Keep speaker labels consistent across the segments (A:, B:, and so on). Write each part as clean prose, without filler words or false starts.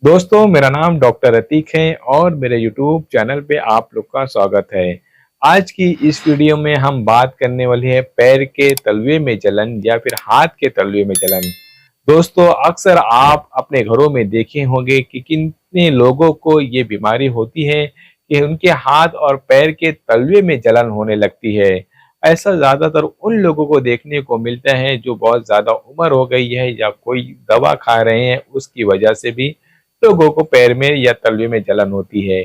A: दोस्तों, मेरा नाम डॉक्टर अतीक है और मेरे यूट्यूब चैनल पे आप लोग का स्वागत है। आज की इस वीडियो में हम बात करने वाले हैं पैर के तलवे में जलन या फिर हाथ के तलवे में जलन। दोस्तों, अक्सर आप अपने घरों में देखे होंगे कि कितने लोगों को ये बीमारी होती है कि उनके हाथ और पैर के तलवे में जलन होने लगती है। ऐसा ज़्यादातर उन लोगों को देखने को मिलता है जो बहुत ज़्यादा उम्र हो गई है या कोई दवा खा रहे हैं, उसकी वजह से भी लोगों को पैर में या तलवे में जलन होती है।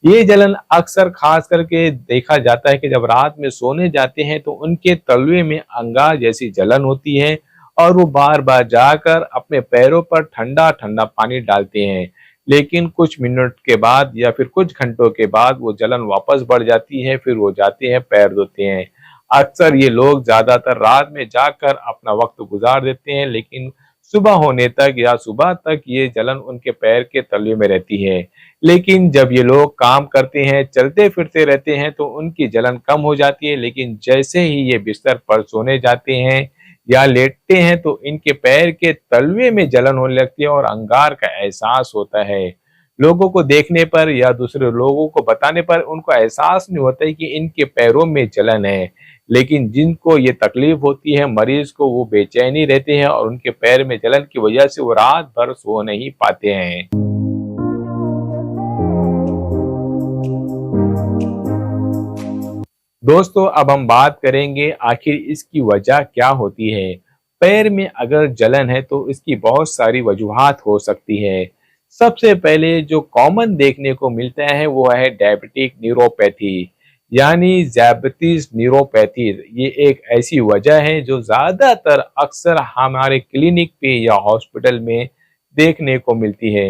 A: ये जलन अक्सर खास करके देखा जाता है कि जब रात में सोने जाते हैं तो उनके तलवे में अंगार जैसी जलन होती है और वो बार-बार जाकर अपने पैरों पर ठंडा-ठंडा पानी डालते हैं। लेकिन कुछ मिनट के बाद या फिर कुछ घंटों के बाद वो जलन वापस बढ़ जाती है, फिर वो जाते हैं पैर धोते हैं। अक्सर ये लोग ज़्यादातर रात में जाकर अपना वक्त गुजार देते हैं, लेकिन सुबह होने तक या सुबह तक ये जलन उनके पैर के तलवे में रहती है। लेकिन जब ये लोग काम करते हैं, चलते-फिरते रहते हैं तो उनकी जलन कम हो जाती है, लेकिन जैसे ही ये बिस्तर पर सोने जाते हैं या लेटते हैं तो इनके पैर के तलवे में जलन होने लगती है और अंगार का एहसास होता है। लोगों को देखने पर या दूसरे लोगों को बताने पर उनको एहसास नहीं होता है कि इनके पैरों में जलन है। लेकिन जिनको ये तकलीफ होती है, मरीज को, वो बेचैनी रहते हैं और उनके पैर में जलन की वजह से वो रात भर सो नहीं पाते हैं। दोस्तों, अब हम बात करेंगे आखिर इसकी वजह क्या होती है। पैर में अगर जलन है तो इसकी बहुत सारी वजूहात हो सकती है। सबसे पहले जो कॉमन देखने को मिलता है वो है डायबिटिक न्यूरोपैथी, यानी ज़ैयबतीस न्यूरोपैथी। ये एक ऐसी वजह है जो ज़्यादातर अक्सर हमारे क्लिनिक पे या हॉस्पिटल में देखने को मिलती है।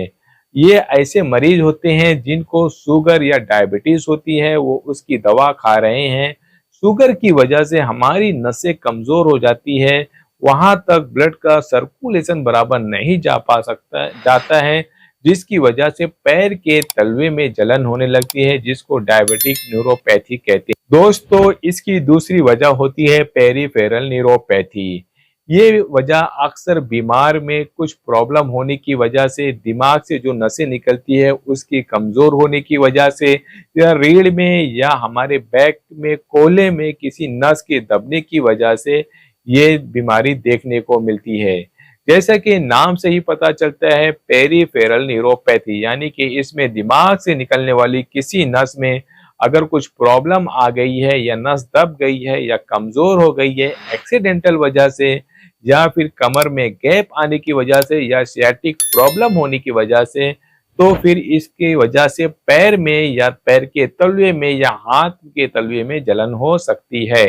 A: ये ऐसे मरीज होते हैं जिनको शुगर या डायबिटीज होती है, वो उसकी दवा खा रहे हैं। शुगर की वजह से हमारी नसें कमजोर हो जाती है, वहां तक ब्लड का सर्कुलेशन बराबर नहीं जाता है, जिसकी वजह से पैर के तलवे में जलन होने लगती है, जिसको डायबिटिक न्यूरोपैथी कहते हैं। दोस्तों, इसकी दूसरी वजह होती है पेरिफेरल न्यूरोपैथी। ये वजह अक्सर बीमार में कुछ प्रॉब्लम होने की वजह से, दिमाग से जो नसें निकलती है उसकी कमज़ोर होने की वजह से, या रीढ़ में या हमारे बैक में कोले में किसी नस के दबने की वजह से ये बीमारी देखने को मिलती है। जैसा कि नाम से ही पता चलता है, पेरिफेरल न्यूरोपैथी, यानी कि इसमें दिमाग से निकलने वाली किसी नस में अगर कुछ प्रॉब्लम आ गई है या नस दब गई है या कमज़ोर हो गई है एक्सीडेंटल वजह से, या फिर कमर में गैप आने की वजह से या सियाटिक प्रॉब्लम होने की वजह से, तो फिर इसकी वजह से पैर में या पैर के तलवे में या हाथ के तलवे में जलन हो सकती है।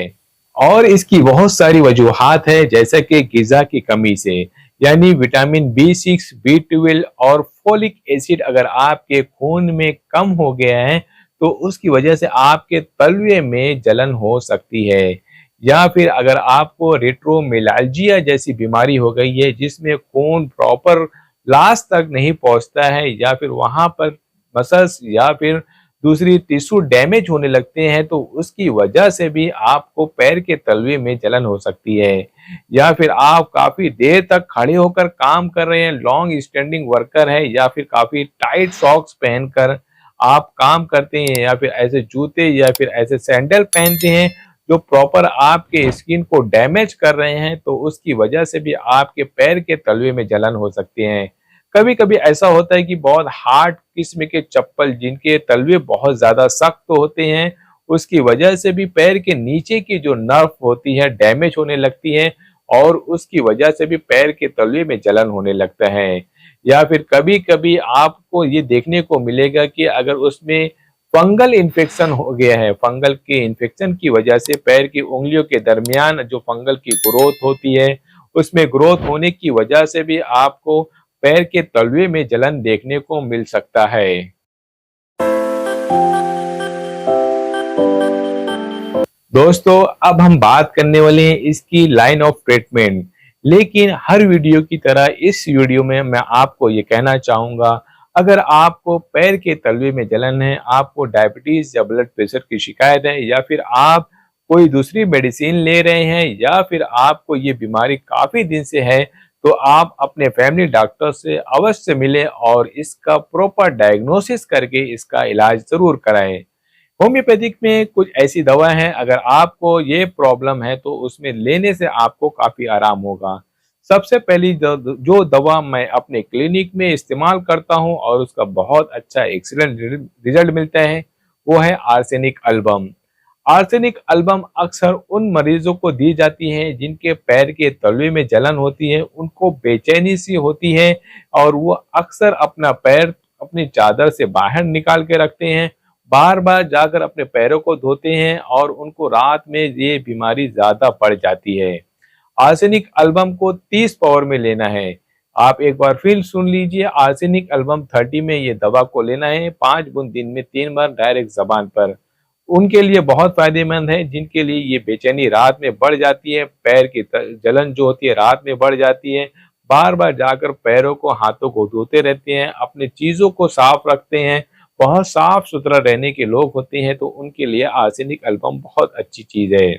A: और इसकी बहुत सारी वजूहात है, जैसे कि ग़िज़ा की कमी से, यानी विटामिन B6, B12 और फोलिक एसिड अगर आपके खून में कम हो गया है तो उसकी वजह से आपके तलवे में जलन हो सकती है। या फिर अगर आपको रेट्रोमेलालजिया जैसी बीमारी हो गई है जिसमें खून प्रॉपर लास्ट तक नहीं पहुंचता है, या फिर वहां पर मसल्स या फिर दूसरी टिश्यू डैमेज होने लगते हैं, तो उसकी वजह से भी आपको पैर के तलवे में जलन हो सकती है। या फिर आप काफी देर तक खड़े होकर काम कर रहे हैं, लॉन्ग स्टैंडिंग वर्कर है, या फिर काफी टाइट सॉक्स पहनकर आप काम करते हैं, या फिर ऐसे जूते या फिर ऐसे सैंडल पहनते हैं जो प्रॉपर आपके स्किन को डैमेज कर रहे हैं, तो उसकी वजह से भी आपके पैर के तलवे में जलन हो सकती है। कभी कभी ऐसा होता है कि बहुत हार्ड किस्म के चप्पल जिनके तलवे बहुत ज्यादा सख्त होते हैं, उसकी वजह से भी पैर के नीचे की जो नर्व होती है डैमेज होने लगती है और उसकी वजह से भी पैर के तलवे में जलन होने लगता है। या फिर कभी कभी आपको ये देखने को मिलेगा कि अगर उसमें फंगल इन्फेक्शन हो गया है, फंगल के इन्फेक्शन की वजह से पैर की उंगलियों के दरमियान जो फंगल की ग्रोथ होती है, उसमें ग्रोथ होने की वजह से भी आपको पैर के तलवे में जलन देखने को मिल सकता है। दोस्तों, अब हम बात करने वाले हैं इसकी लाइन ऑफ ट्रीटमेंट। लेकिन हर वीडियो की तरह इस वीडियो में मैं आपको ये कहना चाहूँगा, अगर आपको पैर के तलवे में जलन है, आपको डायबिटीज़ या ब्लड प्रेशर की शिकायत है, या फिर आप कोई दूसरी मेडिसिन ले रहे हैं, या फिर आपको ये बीमारी काफ़ी दिन से है, तो आप अपने फैमिली डॉक्टर से अवश्य मिलें और इसका प्रॉपर डायग्नोसिस करके इसका इलाज ज़रूर कराएं। होम्योपैथिक में कुछ ऐसी दवा हैं, अगर आपको ये प्रॉब्लम है तो उसमें लेने से आपको काफ़ी आराम होगा। सबसे पहली जो दवा मैं अपने क्लिनिक में इस्तेमाल करता हूँ और उसका बहुत अच्छा एक्सीलेंट रिजल्ट मिलता है, वो है आर्सेनिक अल्बम। आर्सेनिक अल्बम अक्सर उन मरीजों को दी जाती है जिनके पैर के तलवे में जलन होती है, उनको बेचैनी सी होती है और वो अक्सर अपना पैर अपनी चादर से बाहर निकाल के रखते हैं, बार बार जाकर अपने पैरों को धोते हैं और उनको रात में ये बीमारी ज्यादा बढ़ जाती है। आर्सेनिक एल्बम को 30 पावर में लेना है। आप एक बार फिर सुन लीजिए, आर्सेनिक एल्बम 30 में ये दवा को लेना है, 5 बूंद दिन में 3 बार डायरेक्ट जबान पर। उनके लिए बहुत फायदेमंद है जिनके लिए ये बेचैनी रात में बढ़ जाती है, पैर की जलन जो होती है रात में बढ़ जाती है, बार बार जाकर पैरों को हाथों को धोते रहते हैं, अपनी चीजों को साफ रखते हैं, बहुत साफ सुथरा रहने के लोग होते हैं, तो उनके लिए आर्सेनिक एल्बम बहुत अच्छी चीज है।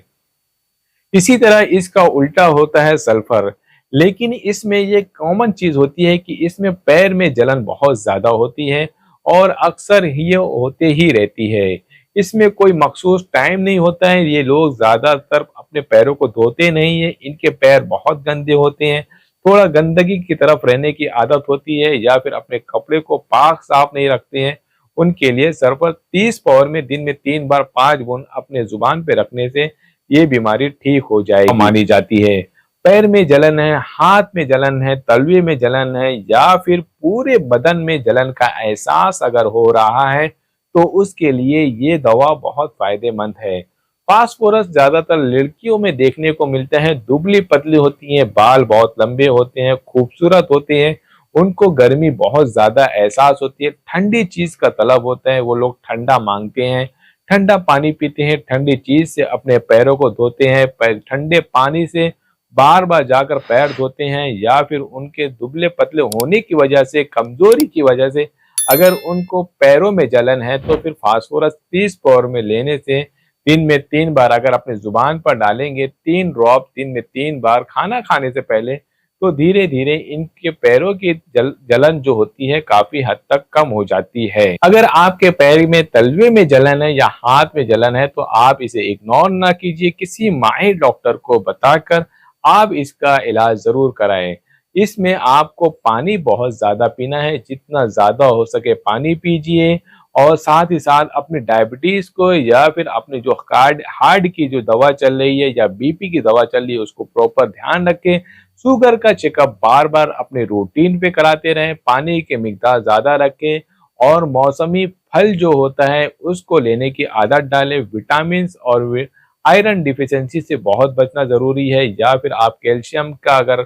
A: इसी तरह इसका उल्टा होता है सल्फर, लेकिन इसमें ये कॉमन चीज होती है कि इसमें पैर में जलन बहुत ज्यादा होती है और अक्सर ही ये होते ही रहती है। इसमें कोई मखसूस टाइम नहीं होता है, ये लोग ज्यादातर अपने पैरों को धोते नहीं है, इनके पैर बहुत गंदे होते हैं, थोड़ा गंदगी की तरफ रहने की आदत होती है या फिर अपने कपड़े को पाक साफ नहीं रखते हैं। उनके लिए सल्फर 30 पावर में दिन में 3 बार 5 बूंद अपने जुबान पे रखने से ये बीमारी ठीक हो जाएगी मानी जाती है। पैर में जलन है, हाथ में जलन है, तलवे में जलन है या फिर पूरे बदन में जलन का एहसास अगर हो रहा है तो उसके लिए ये दवा बहुत फायदेमंद है। फास्फोरस ज्यादातर लड़कियों में देखने को मिलता है, दुबली पतली होती हैं, बाल बहुत लंबे होते हैं, खूबसूरत होते हैं, उनको गर्मी बहुत ज्यादा एहसास होती है, ठंडी चीज का तलब होता है, वो लोग ठंडा मांगते हैं, ठंडा पानी पीते हैं, ठंडी चीज से अपने पैरों को धोते हैं, पैर ठंडे पानी से बार बार जाकर पैर धोते हैं या फिर उनके दुबले पतले होने की वजह से, कमजोरी की वजह से अगर उनको पैरों में जलन है तो फिर फास्फोरस 30 पावर में लेने से दिन में 3 बार अगर अपने जुबान पर डालेंगे, 3 ड्रॉप दिन में 3 बार खाना खाने से पहले, तो धीरे धीरे इनके पैरों की जलन जो होती है काफी हद तक कम हो जाती है। अगर आपके पैर में तलवे में जलन है या हाथ में जलन है तो आप इसे इग्नोर ना कीजिए, किसी माहिर डॉक्टर को बताकर आप इसका इलाज जरूर कराएं। इसमें आपको पानी बहुत ज्यादा पीना है, जितना ज्यादा हो सके पानी पीजिए और साथ ही साथ अपनी डायबिटीज को या फिर अपनी जो हार्ट की जो दवा चल रही है या बीपी की दवा चल रही है उसको प्रॉपर ध्यान रखें। शुगर का चेकअप बार बार अपने रूटीन पे कराते रहें, पानी की मिकदार ज्यादा रखें और मौसमी फल जो होता है उसको लेने की आदत डालें। विटामिन और आयरन डिफिशियंसी से बहुत बचना जरूरी है, या फिर आप कैल्शियम का अगर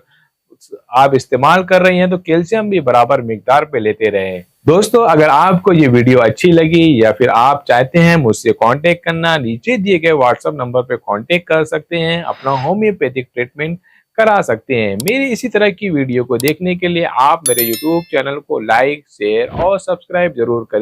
A: आप इस्तेमाल कर रही हैं तो कैल्शियम भी बराबर मिकदार पे लेते रहें। दोस्तों, अगर आपको ये वीडियो अच्छी लगी या फिर आप चाहते हैं मुझसे कांटेक्ट करना, नीचे दिए गए व्हाट्सएप नंबर पे कांटेक्ट कर सकते हैं, अपना होम्योपैथिक ट्रीटमेंट करा सकते हैं। मेरी इसी तरह की वीडियो को देखने के लिए आप मेरे यूट्यूब चैनल को लाइक, शेयर और सब्सक्राइब जरूर करें।